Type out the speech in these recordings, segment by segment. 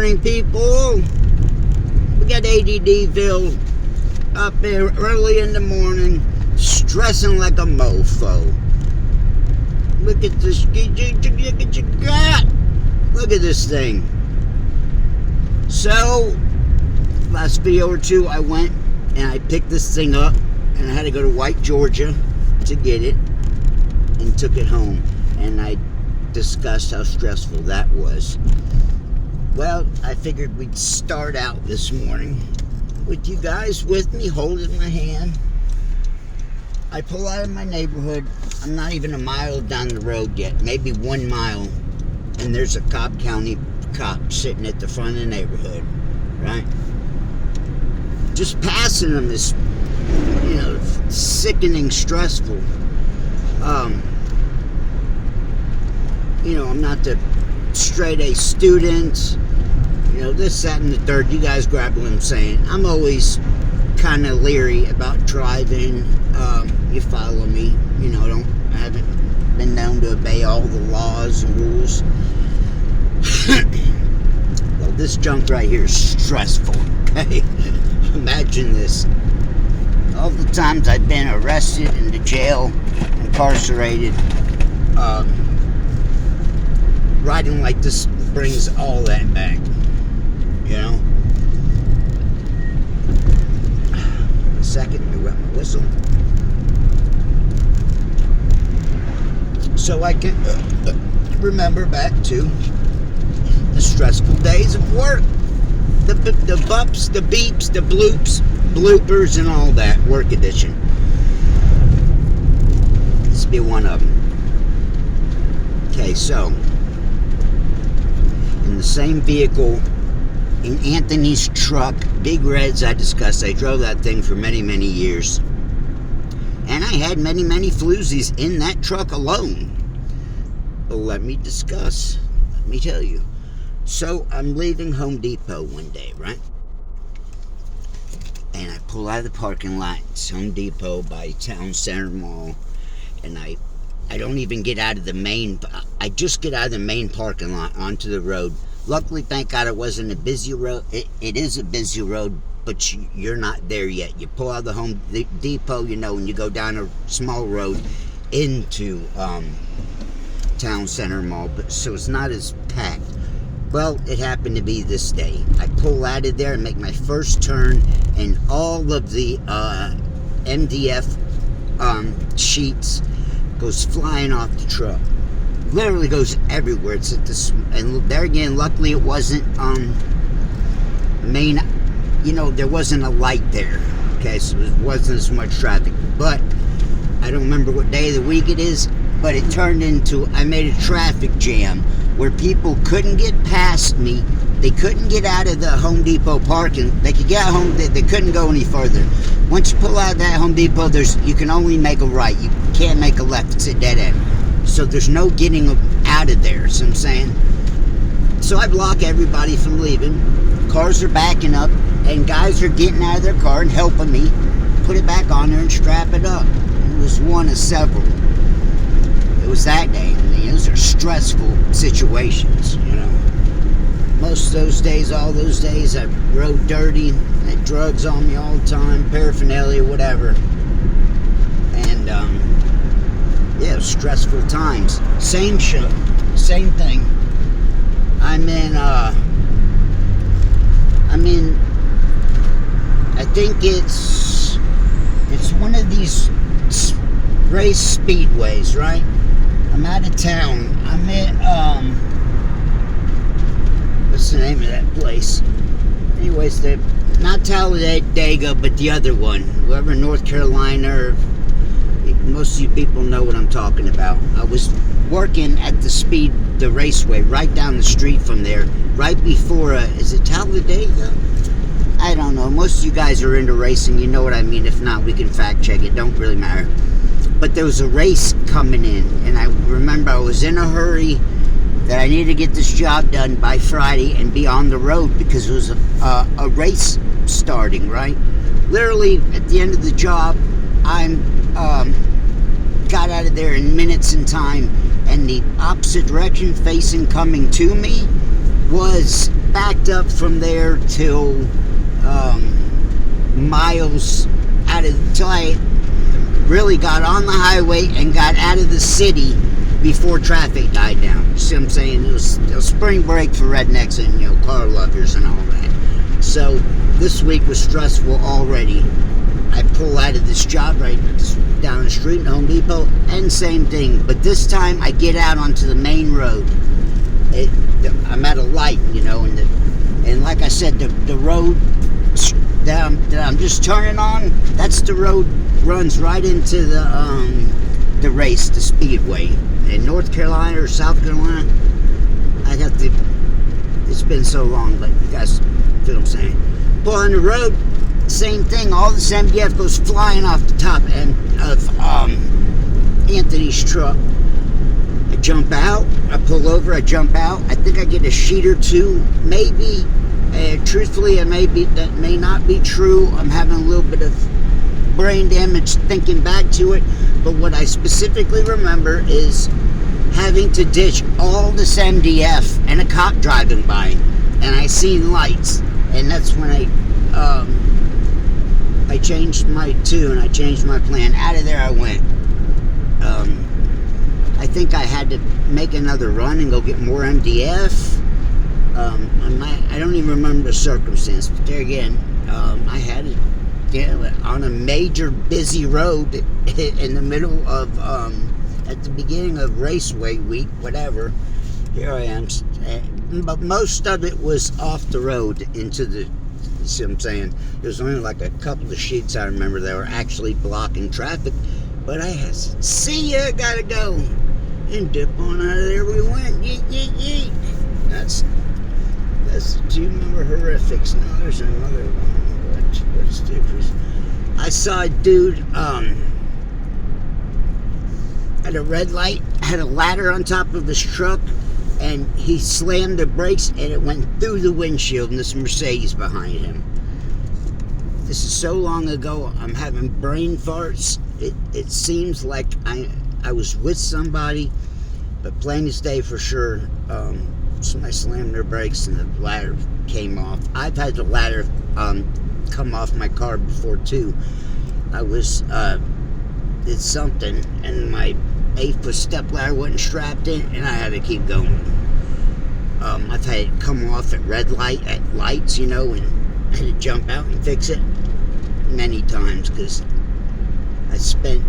morning, people. We got ADDville up there early in the morning, stressing like a mofo. Look at this. Look at this thing. So, last video or two, I went and I picked this thing up, and I had to go to White, Georgia to get it, and took it home. And I discussed how stressful that was. Well, I figured we'd start out this morning with you guys with me, holding my hand. I pull out of my neighborhood. I'm not even a mile down the road yet, maybe 1 mile, and there's a Cobb County cop sitting at the front of the neighborhood, right? Just passing them is, sickening, stressful. I'm not the straight A student, this, that, and the third. You guys grab what I'm saying. I'm always kind of leery about driving. You follow me. I haven't been known to obey all the laws and rules. Well, this junk right here is stressful, okay? Imagine this. All the times I've been arrested, into jail, incarcerated, riding like this brings all that back, A second, let me wet my whistle. So I can remember back to the stressful days of work. The bumps, the beeps, the bloops, bloopers, and all that. Work edition. This will be one of them. Okay, so in the same vehicle, in Anthony's truck, Big Reds, I discussed. I drove that thing for many, many years. And I had many, many floozies in that truck alone. But let me discuss. Let me tell you. So I'm leaving Home Depot one day, right? And I pull out of the parking lot. It's Home Depot by Town Center Mall. And I don't even get out of the main. I just get out of the main parking lot onto the road. Luckily, thank God, it wasn't a busy road. It is a busy road, but you're not there yet. You pull out of the Home Depot, and you go down a small road into Town Center Mall. So it's not as packed. Well, it happened to be this day. I pull out of there and make my first turn, and all of the MDF sheets goes flying off the truck. Literally goes everywhere. It's at this, and there again, luckily it wasn't main. There wasn't a light there. Okay, so there wasn't as much traffic. But I don't remember what day of the week it is. But it turned into, I made a traffic jam where people couldn't get past me. They couldn't get out of the Home Depot parking. They could get home. They couldn't go any further. Once you pull out of that Home Depot, you can only make a right. You can't make a left. It's a dead end. So there's no getting out of there. See what I'm saying? So I block everybody from leaving. Cars are backing up, and guys are getting out of their car and helping me put it back on there and strap it up. It was one of several. It was that day. Those are stressful situations, Most of those days, all those days, I rode dirty, had drugs on me all the time, paraphernalia, whatever. And, stressful times. Same show, same thing. I think it's one of these race speedways, right? I'm out of town. I'm at, what's the name of that place? Anyways, not Talladega, but the other one. Whoever, North Carolina, or most of you people know what I'm talking about. I was working at the raceway right down the street from there, right before, is it Talladega? I don't know. Most of you guys are into racing. You know what I mean. If not, we can fact check it. Don't really matter. But there was a race coming in, and I remember I was in a hurry that I needed to get this job done by Friday and be on the road because it was a race starting, right? Literally, at the end of the job, I got out of there in minutes in time, and the opposite direction facing coming to me was backed up from there till miles out of, till I really got on the highway and got out of the city before traffic died down. You see what I'm saying? It was spring break for rednecks and, you know, car lovers and all that. So this week was stressful already. I pull out of this job right down the street in Home Depot, and same thing. But this time I get out onto the main road. I'm at a light, you know, and like I said, the road that I'm just turning on, that's the road runs right into the race, the speedway in North Carolina or South Carolina. I have to. It's been so long, but you guys feel what I'm saying. Pull on the road, same thing. All this MDF goes flying off the top end of Anthony's truck. I jump out. I pull over. I jump out. I think I get a sheet or two, maybe. Truthfully, that may not be true. I'm having a little bit of brain damage thinking back to it. But what I specifically remember is having to ditch all this MDF and a cop driving by, and I seen lights, and that's when I changed my tune. I changed my plan. Out of there I went. I think I had to make another run and go get more MDF. I don't even remember the circumstance, but there again, I had it on a major busy road in the middle of, at the beginning of Raceway Week, whatever. Here I am, but most of it was off the road into the, you see what I'm saying? There's only like a couple of sheets I remember that were actually blocking traffic, but I had, see ya, gotta go, and dip on out of there we went, yeet, yeet, yeet. That's, do you remember Horrifics? No, there's another one. What's different? I saw a dude at a red light, had a ladder on top of his truck, and he slammed the brakes and it went through the windshield and this Mercedes behind him. This is so long ago, I'm having brain farts. It seems like I was with somebody, but plain as day for sure, somebody slammed their brakes and the ladder came off. I've had the ladder come off my car before too. I was did something and my 8-foot step ladder wasn't strapped in and I had to keep going. I've had it come off at red light, at lights, you know, and I had to jump out and fix it many times because I spent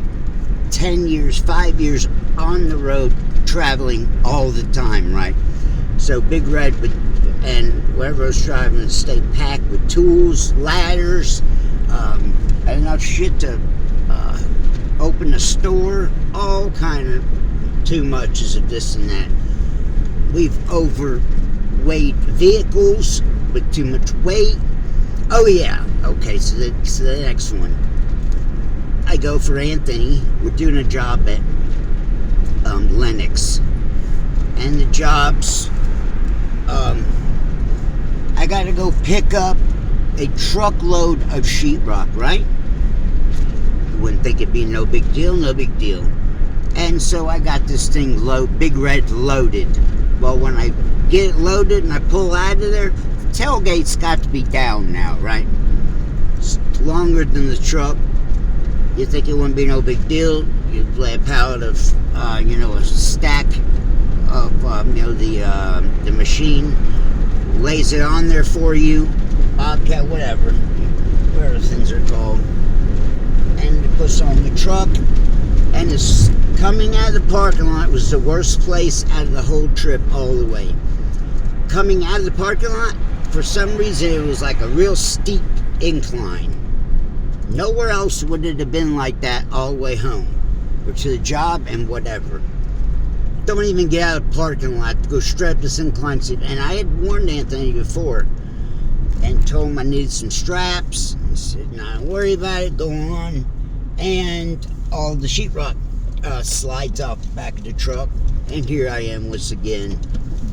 5 years on the road traveling all the time, right? So Big Red and wherever I was driving stayed packed with tools, ladders, had enough shit to open a store, all kind of too much is of this and that. We've overweight vehicles with too much weight. Oh yeah, okay, so the next one. I go for Anthony. We're doing a job at Lennox. And the jobs, I gotta go pick up a truckload of sheetrock, right? You wouldn't think it'd be no big deal, And so I got this thing Big Red loaded. Well, when I get it loaded and I pull out of there, the tailgate's got to be down now, right? It's longer than the truck. You think it wouldn't be no big deal. You'd lay a pallet of, a stack of, the machine lays it on there for you, Bobcat, whatever the things are called, and it puts on the truck, and it's coming out of the parking lot was the worst place out of the whole trip all the way. Coming out of the parking lot, for some reason, it was like a real steep incline. Nowhere else would it have been like that all the way home, or to the job and whatever. Don't even get out of the parking lot to go straight up this incline. And I had warned Anthony before and told him I needed some straps. He said, "No, don't worry about it, go on." And all the sheetrock slides off the back of the truck. And here I am once again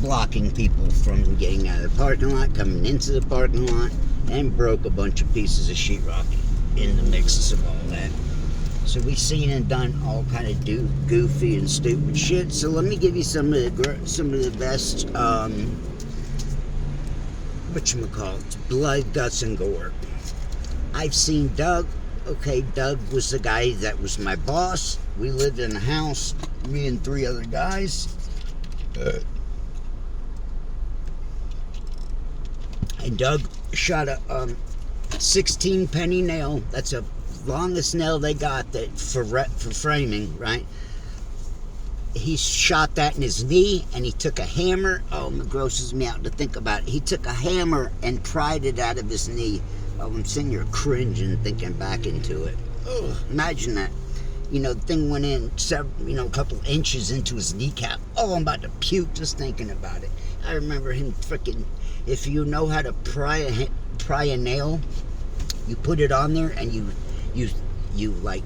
blocking people from getting out of the parking lot, coming into the parking lot, and broke a bunch of pieces of sheetrock in the mixes of all that. So we've seen and done all kind of goofy and stupid shit. So let me give you some of the best whatchamacallit, blood, guts, and gore. I've seen Doug. Okay, Doug was the guy that was my boss. We lived in a house, me and 3 other guys. And Doug shot a 16 penny nail. That's the longest nail they got that for framing, right? He shot that in his knee, and he took a hammer. Oh, it grosses me out to think about it. He took a hammer and pried it out of his knee. Oh, I'm sitting here cringing thinking back into it. Oh, imagine that. The thing went in a couple inches into his kneecap. Oh, I'm about to puke just thinking about it. I remember him freaking. If you know how to pry a nail, you put it on there and you like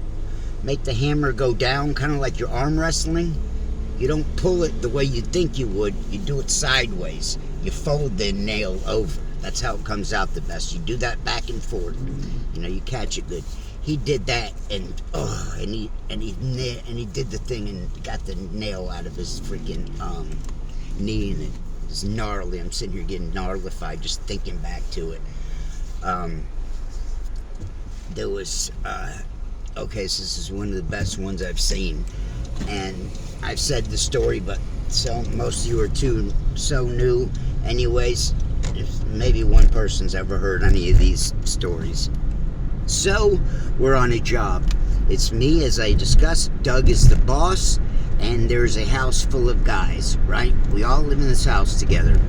make the hammer go down, kind of like you're arm wrestling. You don't pull it the way you think you would. You do it sideways. You fold the nail over. That's how it comes out the best. You do that back and forth. You catch it good. He did that, and he did the thing and got the nail out of his freaking knee, and it's gnarly. I'm sitting here getting gnarlified just thinking back to it. There was okay, so this is one of the best ones I've seen, and I've said the story, but so most of you are so new. Anyways, maybe one person's ever heard any of these stories. So we're on a job. It's me, as I discussed. Doug is the boss, and there's a house full of guys, right? We all live in this house together.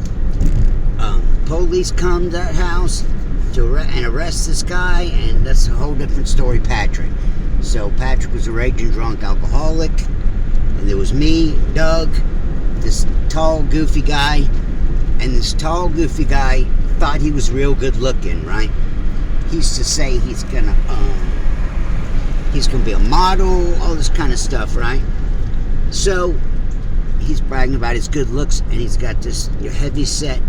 Police come to that house and arrest this guy, and that's a whole different story, Patrick. So Patrick was a raging drunk alcoholic, and there was me, Doug, this tall, goofy guy, and this tall, goofy guy thought he was real good looking, right? He used to say he's gonna be a model, all this kind of stuff, right? So he's bragging about his good looks, and he's got this heavy set,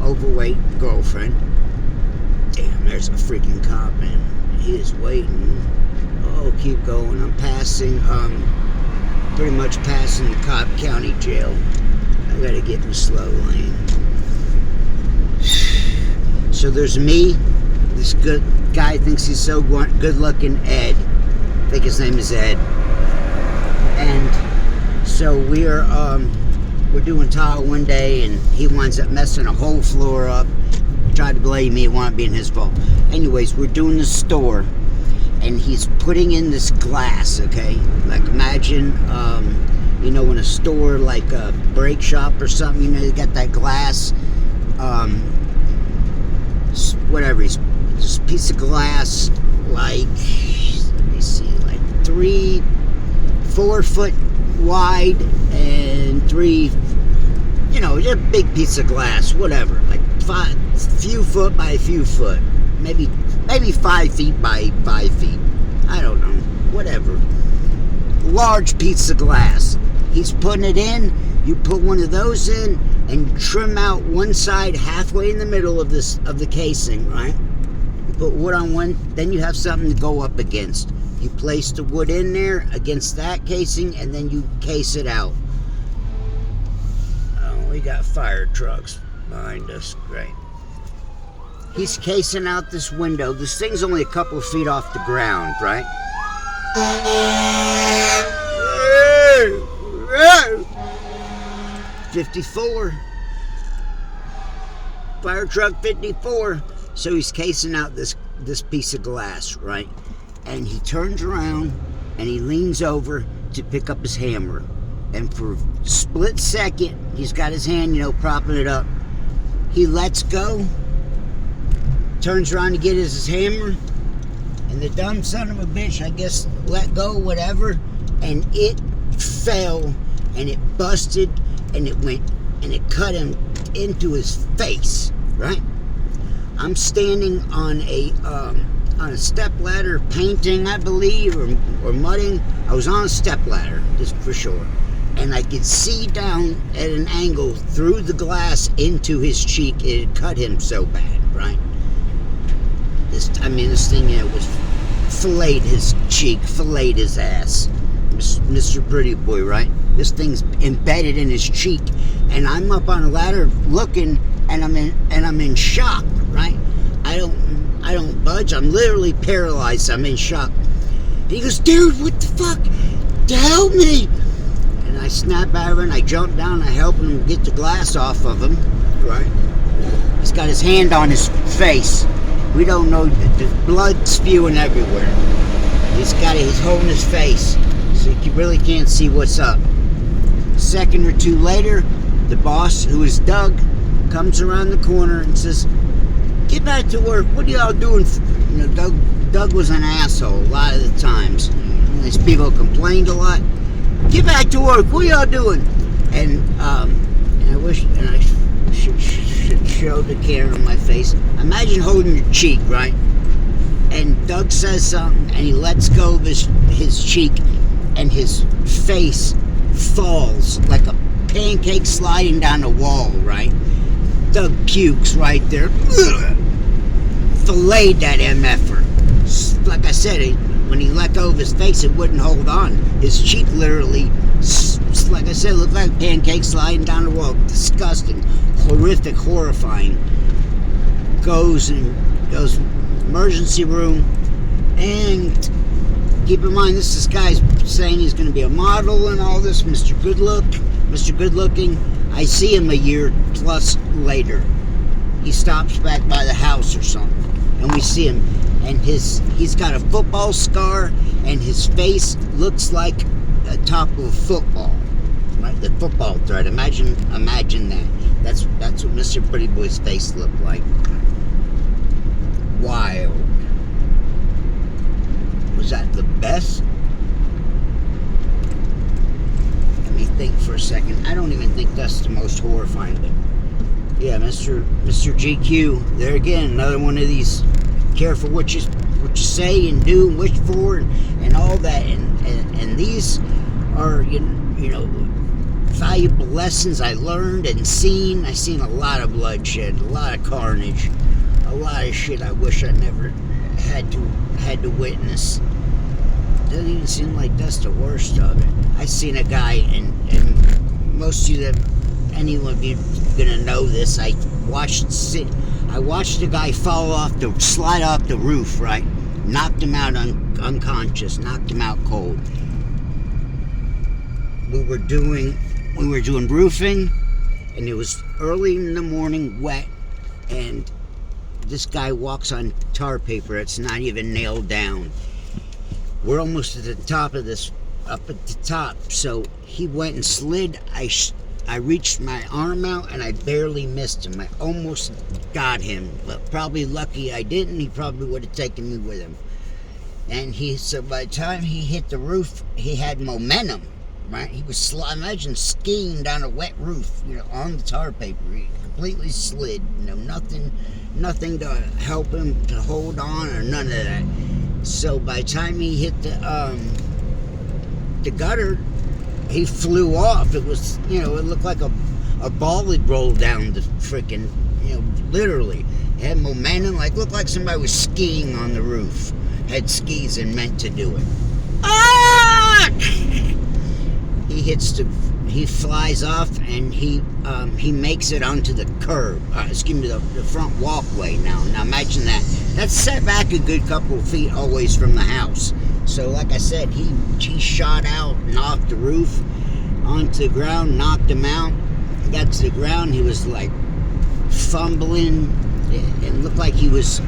overweight girlfriend. Damn, there's a freaking cop, and he is waiting. Oh, keep going. I'm passing, pretty much passing the Cobb County Jail. I gotta get in the slow lane. So there's me. This good guy thinks he's so good looking, Ed. I think his name is Ed. And so we're doing tile one day, and he winds up messing a whole floor up. He tried to blame me. It wasn't being his fault. Anyways, we're doing the store, and he's putting in this glass, okay? Like imagine, in a store like a brake shop or something, you got that glass, whatever, he's just a piece of glass, like, let me see, like 4 foot wide and 3, just a big piece of glass, whatever, like few foot by a few foot, maybe 5 feet by 5 feet, I don't know, whatever, large piece of glass. He's putting it in. You put one of those in and trim out one side halfway in the middle of the casing, right? You put wood on one, then you have something to go up against. You place the wood in there against that casing, and then you case it out. Oh, we got fire trucks behind us. Great. He's casing out this window. This thing's only a couple of feet off the ground, right? 54. Fire truck 54. So he's casing out this piece of glass, right? And he turns around and he leans over to pick up his hammer. And for a split second, he's got his hand, propping it up. He lets go, turns around to get his hammer, and the dumb son of a bitch, I guess, let go, whatever, and it fell, and it busted, and it went, and it cut him into his face, right? I'm standing on a step ladder painting, I believe, or mudding. I was on a step ladder, just for sure. And I could see down at an angle through the glass into his cheek. It had cut him so bad, right? This thing, was filleted his cheek, filleted his ass. Mr. Pretty Boy, right? This thing's embedded in his cheek. And I'm up on a ladder looking and I'm in shock, right? I don't budge. I'm literally paralyzed. I'm in shock. And he goes, dude, what the fuck? Help me! And I snap out of it, and I jump down, and I help him get the glass off of him, right? He's got his hand on his face. We don't know, the blood spewing everywhere. He's holding his face, so you really can't see what's up. A second or two later, the boss, who is Doug, comes around the corner and says, get back to work. What are y'all doing? You know, Doug was an asshole a lot of the times. These people complained a lot. Get back to work. What are y'all doing? And I wish, and I should show the camera on my face. Imagine holding your cheek, right? And Doug says something, and he lets go of his cheek, and his face falls like a pancake sliding down a wall, right? Doug pukes right there. Filleted that MF'er. Like I said, when he let go of his face, it wouldn't hold on. His cheek literally, like I said, looked like a pancake sliding down the wall. Disgusting, horrific, horrifying. Goes emergency room, and keep in mind, this guy's saying he's going to be a model and all this, Mr. Good Looking. I see him a year plus later. He stops back by the house or something, and we see him, and he's got a football scar, and his face looks like the top of a football, right? The football thread. Imagine that. That's what Mr. Pretty Boy's face looked like. Wild. Was that the best? Let me think for a second. I don't even think that's the most horrifying, but yeah, Mr. GQ. There again, another one of these. Careful what you say and do and wish for and all that. And these are you know valuable lessons I learned and seen. I seen a lot of bloodshed, a lot of carnage. A lot of shit I wish I never had to witness. Doesn't even seem like that's the worst of it. I seen a guy, and most of you, any of you gonna know this. I watched the guy slide off the roof. Right, knocked him out unconscious, knocked him out cold. We were doing roofing, and it was early in the morning, wet, and this guy walks on tar paper that's not even nailed down. We're almost at the top of this, up at the top. So he went and slid. I reached my arm out and I barely missed him. I almost got him, but probably lucky I didn't. He probably would have taken me with him. And so by the time he hit the roof, he had momentum, right? He was, imagine skiing down a wet roof, on the tar paper. He completely slid, nothing to help him to hold on or none of that. So by the time he hit the gutter, he flew off. It was, it looked like a ball had rolled down the freaking, literally. It had momentum, looked like somebody was skiing on the roof. Had skis and meant to do it. Ah! He flies off and he makes it onto the curb. The front walkway now. Now imagine that. That's set back a good couple of feet always from the house. So like I said, he shot out and off the roof onto the ground, knocked him out. He got to the ground, he was fumbling and looked like he was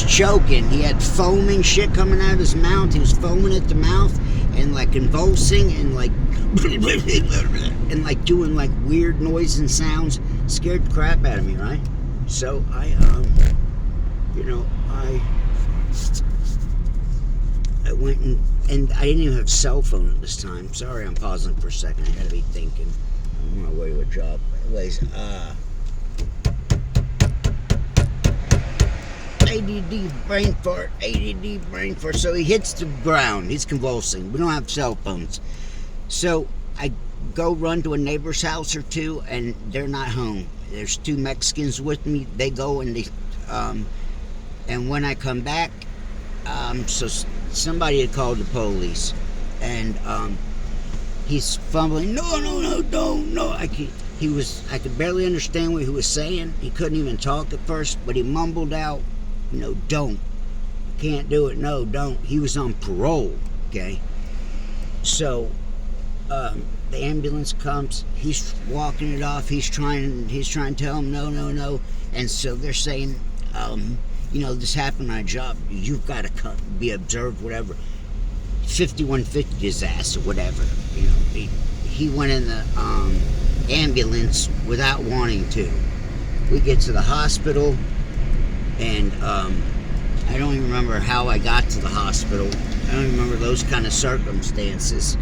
choking. He had foam and shit coming out of his mouth. He was foaming at the mouth and convulsing and and doing weird noise and sounds. Scared the crap out of me, right? So I went and I didn't even have a cell phone at this time. Sorry, I'm pausing for a second. I gotta be thinking. I'm on my way to a job. Anyways, ADD brain fart. So he hits the ground. He's convulsing. We don't have cell phones. So I go run to a neighbor's house or two, and they're not home. There's two Mexicans with me. They go and and when I come back, so somebody had called the police, and he's fumbling. No. I can't. I could barely understand what he was saying. He couldn't even talk at first, but he mumbled out, don't. Can't do it. No, don't. He was on parole, okay? So, the ambulance comes. He's walking it off. He's trying to tell him no, no, no. And so they're saying, this happened on a job. You've got to be observed, whatever. 5150 disaster, whatever. He went in the ambulance without wanting to. We get to the hospital, and I don't even remember how I got to the hospital. I don't even remember those kind of circumstances.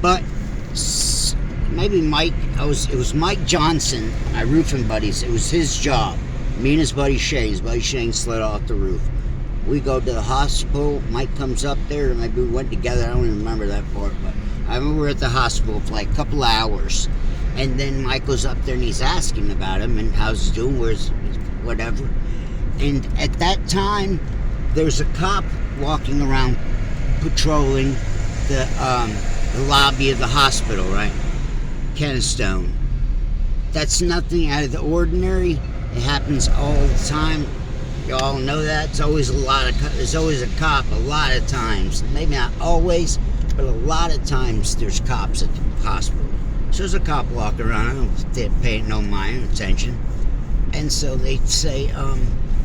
But maybe Mike, it was Mike Johnson, my roofing buddies. It was his job. Me and his buddy Shane slid off the roof. We go to the hospital. Mike comes up there. Maybe we went together. I don't even remember that part. But I remember we were at the hospital for like a couple of hours. And then Mike goes up there and he's asking about him and how's he doing, where's whatever. And at that time, there's a cop walking around patrolling the lobby of the hospital, right? Kennestone. That's nothing out of the ordinary. It happens all the time. You all know that. There's always a cop a lot of times. Maybe not always, but a lot of times there's cops at the hospital. So there's a cop walking around. I don't pay no mind attention. And so they say,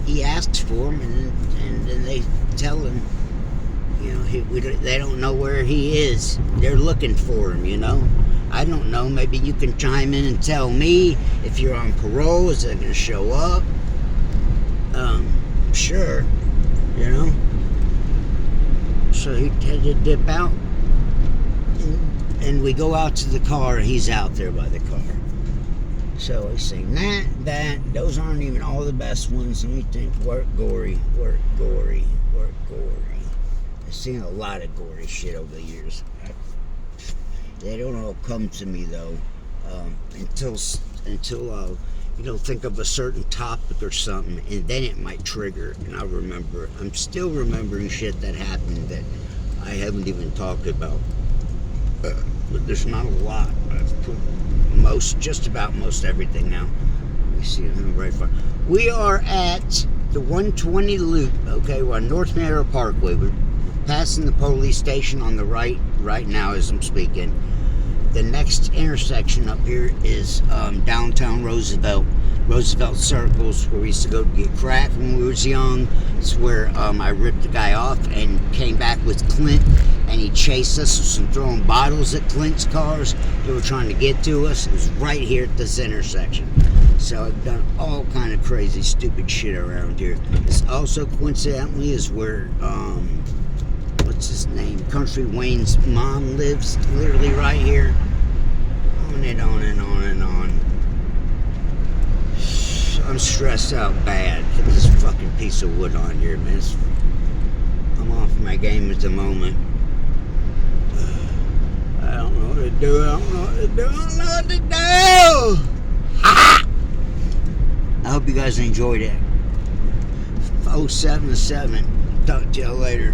he asks for him, and then they tell him, they don't know where he is. They're looking for him, I don't know. Maybe you can chime in and tell me if you're on parole. Is it going to show up? Sure, So he had to dip out, and we go out to the car, and he's out there by the car. So he's saying those aren't even all the best ones. Let me think. Work gory. I've seen a lot of gory shit over the years. They don't all come to me though, until think of a certain topic or something, and then it might trigger, and I'll remember. I'm still remembering shit that happened that I haven't even talked about. But there's not a lot. I've put just about most everything now. Let me see if I'm right far. We are at the 120 loop. Okay, we're on North Manor Parkway. We're passing the police station on the right now as I'm speaking. The next intersection up here is downtown Roosevelt Circles, where we used to go get crack when we was young. It's where I ripped the guy off and came back with Clint, and he chased us and throwing bottles at Clint's cars. They were trying to get to us. It was right here at this intersection. So I've done all kind of crazy, stupid shit around here. This also coincidentally is where what's his name? Country Wayne's mom lives, literally right here. On and on and on and on. I'm stressed out bad. Get this fucking piece of wood on here, man. I'm off my game at the moment. I don't know what to do. I don't know what to do. Ha! I hope you guys enjoyed it. 077. Talk to y'all later.